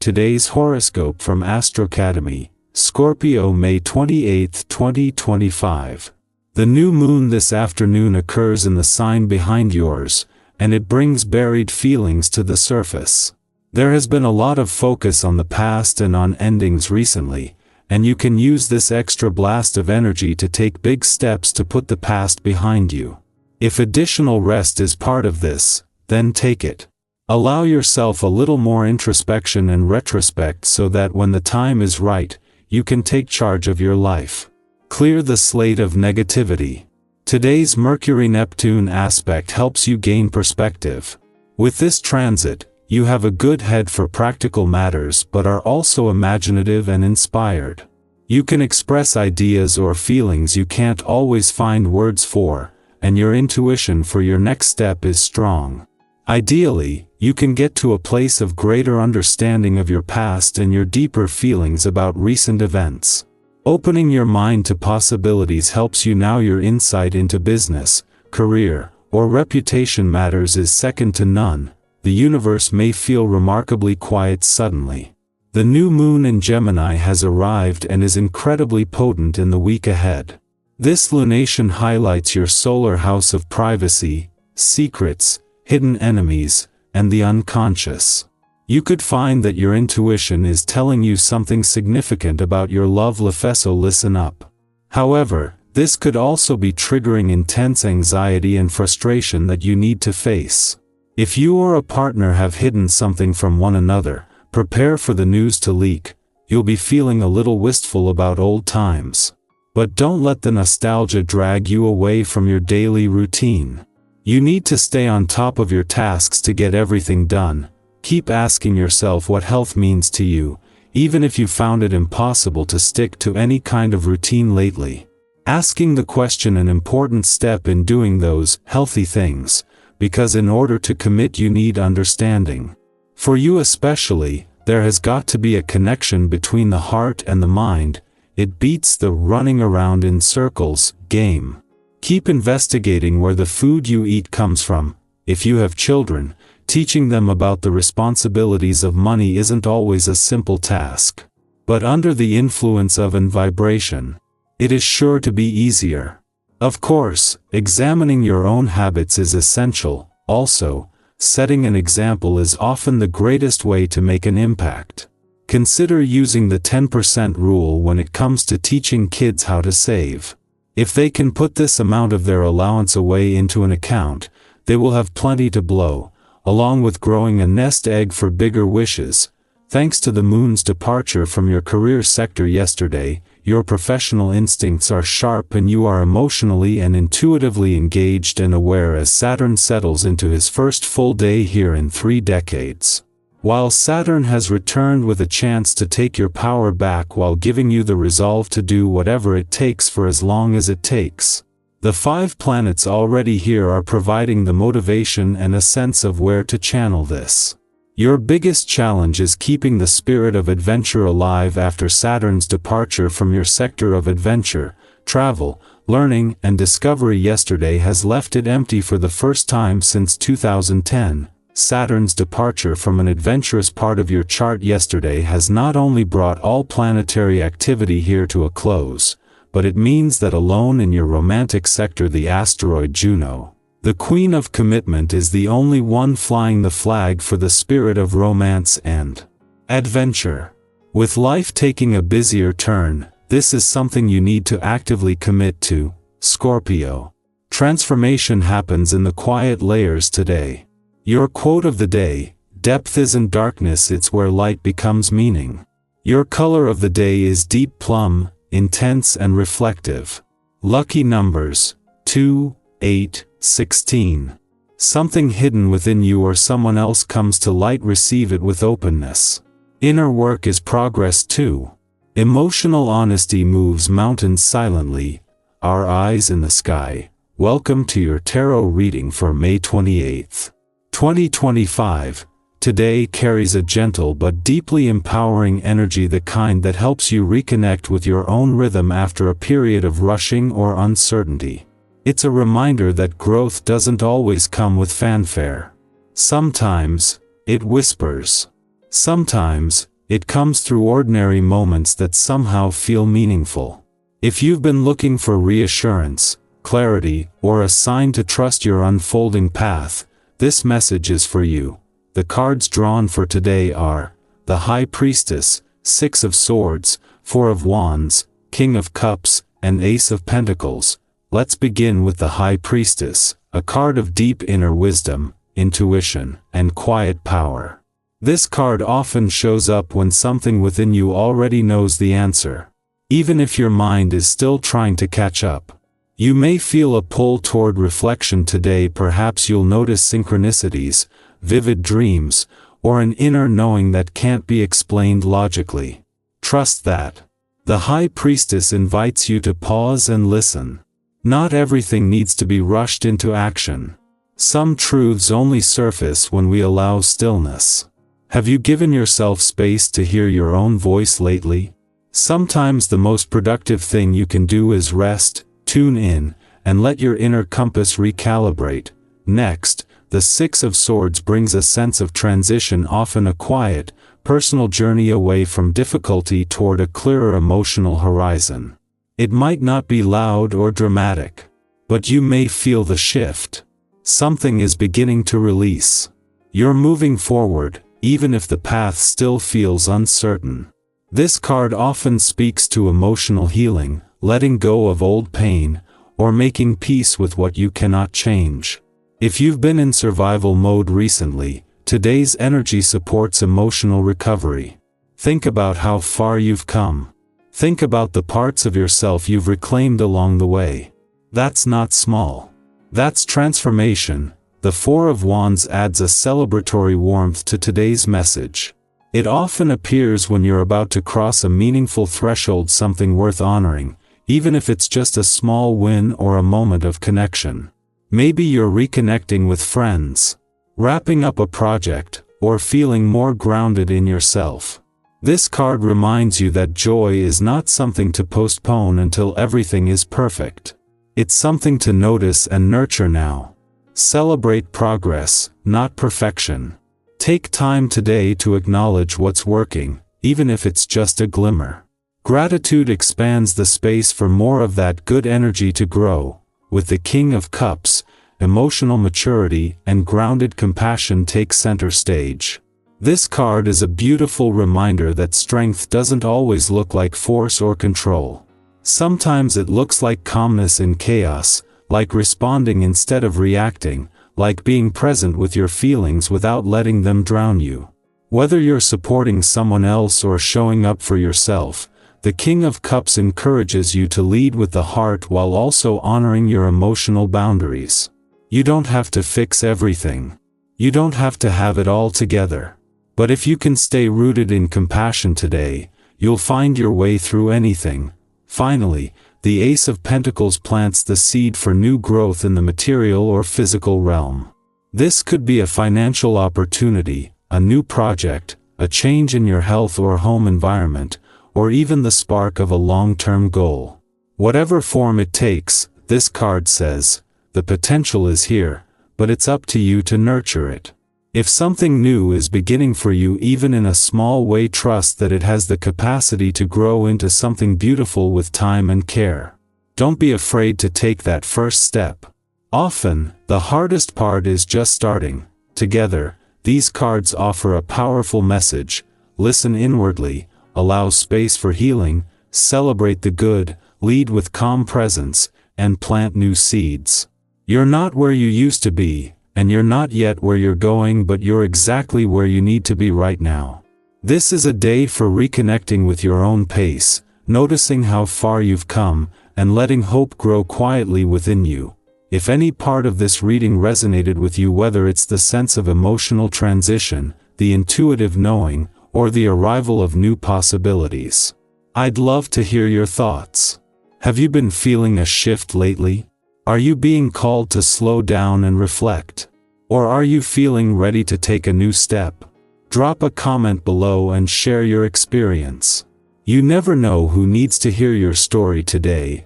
Today's horoscope from Astrocademy, Scorpio, May 28, 2025. The new moon this afternoon occurs in the sign behind yours, and it brings buried feelings to the surface. There has been a lot of focus on the past and on endings recently, and you can use this extra blast of energy to take big steps to put the past behind you. If additional rest is part of this, then take it. Allow yourself a little more introspection and retrospect so that when the time is right, you can take charge of your life. Clear the slate of negativity. Today's Mercury-Neptune aspect helps you gain perspective. With this transit, you have a good head for practical matters but are also imaginative and inspired. You can express ideas or feelings you can't always find words for, and your intuition for your next step is strong. Ideally, you can get to a place of greater understanding of your past and your deeper feelings about recent events. Opening your mind to possibilities helps you now. Your insight into business, career, or reputation matters is second to none. The universe may feel remarkably quiet suddenly. The new moon in Gemini has arrived and is incredibly potent in the week ahead. This lunation highlights your solar house of privacy, secrets, hidden enemies, and the unconscious. You could find that your intuition is telling you something significant about your love life, so listen up. However, this could also be triggering intense anxiety and frustration that you need to face. If you or a partner have hidden something from one another, prepare for the news to leak. You'll be feeling a little wistful about old times. But don't let the nostalgia drag you away from your daily routine. You need to stay on top of your tasks to get everything done. Keep asking yourself what health means to you, even if you found it impossible to stick to any kind of routine lately. Asking the question an important step in doing those healthy things, because in order to commit you need understanding. For you especially, there has got to be a connection between the heart and the mind. It beats the running around in circles game. Keep investigating where the food you eat comes from. If you have children, teaching them about the responsibilities of money isn't always a simple task. But under the influence of an vibration, it is sure to be easier. Of course, examining your own habits is essential. Also, setting an example is often the greatest way to make an impact. Consider using the 10% rule when it comes to teaching kids how to save. If they can put this amount of their allowance away into an account, they will have plenty to blow, along with growing a nest egg for bigger wishes. Thanks to the moon's departure from your career sector yesterday, your professional instincts are sharp and you are emotionally and intuitively engaged and aware as Saturn settles into his first full day here in 3 decades. While Saturn has returned with a chance to take your power back while giving you the resolve to do whatever it takes for as long as it takes. The 5 planets already here are providing the motivation and a sense of where to channel this. Your biggest challenge is keeping the spirit of adventure alive after Saturn's departure from your sector of adventure, travel, learning, and discovery yesterday has left it empty for the first time since 2010. Saturn's departure from an adventurous part of your chart yesterday has not only brought all planetary activity here to a close, but it means that alone in your romantic sector, the asteroid Juno, the queen of commitment, is the only one flying the flag for the spirit of romance and adventure. With life taking a busier turn, this is something you need to actively commit to, Scorpio. Transformation happens in the quiet layers today. Your quote of the day: depth isn't darkness, it's where light becomes meaning. Your color of the day is deep plum, intense and reflective. Lucky numbers: 2, 8, 16. Something hidden within you or someone else comes to light. Receive it with openness. Inner work is progress too. Emotional honesty moves mountains silently. Our eyes in the sky. Welcome to your tarot reading for May 28, 2025. Today carries a gentle but deeply empowering energy, the kind that helps you reconnect with your own rhythm after a period of rushing or uncertainty. It's a reminder that growth doesn't always come with fanfare. Sometimes, it whispers. Sometimes, It comes through ordinary moments that somehow feel meaningful. If you've been looking for reassurance, clarity, or a sign to trust your unfolding path, this message is for you. The cards drawn for today are the High Priestess, Six of Swords, Four of Wands, King of Cups, and Ace of Pentacles. Let's begin with the High Priestess, a card of deep inner wisdom, intuition, and quiet power. This card often shows up when something within you already knows the answer, even if your mind is still trying to catch up. You may feel a pull toward reflection today. Perhaps you'll notice synchronicities, vivid dreams, or an inner knowing that can't be explained logically. Trust that. The High Priestess invites you to pause and listen. Not everything needs to be rushed into action. Some truths only surface when we allow stillness. Have you given yourself space to hear your own voice lately? Sometimes the most productive thing you can do is rest, tune in, and let your inner compass recalibrate. Next, the Six of Swords brings a sense of transition, often a quiet, personal journey away from difficulty toward a clearer emotional horizon. It might not be loud or dramatic, but you may feel the shift. Something is beginning to release. You're moving forward, even if the path still feels uncertain. This card often speaks to emotional healing, letting go of old pain, or making peace with what you cannot change. If you've been in survival mode recently, today's energy supports emotional recovery. Think about how far you've come. Think about the parts of yourself you've reclaimed along the way. That's not small. That's transformation. The Four of Wands adds a celebratory warmth to today's message. It often appears when you're about to cross a meaningful threshold, something worth honoring, even if it's just a small win or a moment of connection. Maybe you're reconnecting with friends, wrapping up a project, or feeling more grounded in yourself. This card reminds you that joy is not something to postpone until everything is perfect. It's something to notice and nurture now. Celebrate progress, not perfection. Take time today to acknowledge what's working, even if it's just a glimmer. Gratitude expands the space for more of that good energy to grow. With the King of Cups, emotional maturity and grounded compassion take center stage. This card is a beautiful reminder that strength doesn't always look like force or control. Sometimes it looks like calmness in chaos, like responding instead of reacting, like being present with your feelings without letting them drown you. Whether you're supporting someone else or showing up for yourself, the King of Cups encourages you to lead with the heart while also honoring your emotional boundaries. You don't have to fix everything. You don't have to have it all together. But if you can stay rooted in compassion today, you'll find your way through anything. Finally, the Ace of Pentacles plants the seed for new growth in the material or physical realm. This could be a financial opportunity, a new project, a change in your health or home environment, or even the spark of a long-term goal. Whatever form it takes, this card says, the potential is here, but it's up to you to nurture it. If something new is beginning for you, even in a small way, trust that it has the capacity to grow into something beautiful with time and care. Don't be afraid to take that first step. Often, the hardest part is just starting. Together, these cards offer a powerful message. Listen inwardly, allow space for healing, celebrate the good, lead with calm presence, and plant new seeds. You're not where you used to be, and you're not yet where you're going, but you're exactly where you need to be right now. This is a day for reconnecting with your own pace, noticing how far you've come, and letting hope grow quietly within you. If any part of this reading resonated with you, whether it's the sense of emotional transition, the intuitive knowing, or the arrival of new possibilities, I'd love to hear your thoughts. Have you been feeling a shift lately? Are you being called to slow down and reflect? Or are you feeling ready to take a new step? Drop a comment below and share your experience. You never know who needs to hear your story today,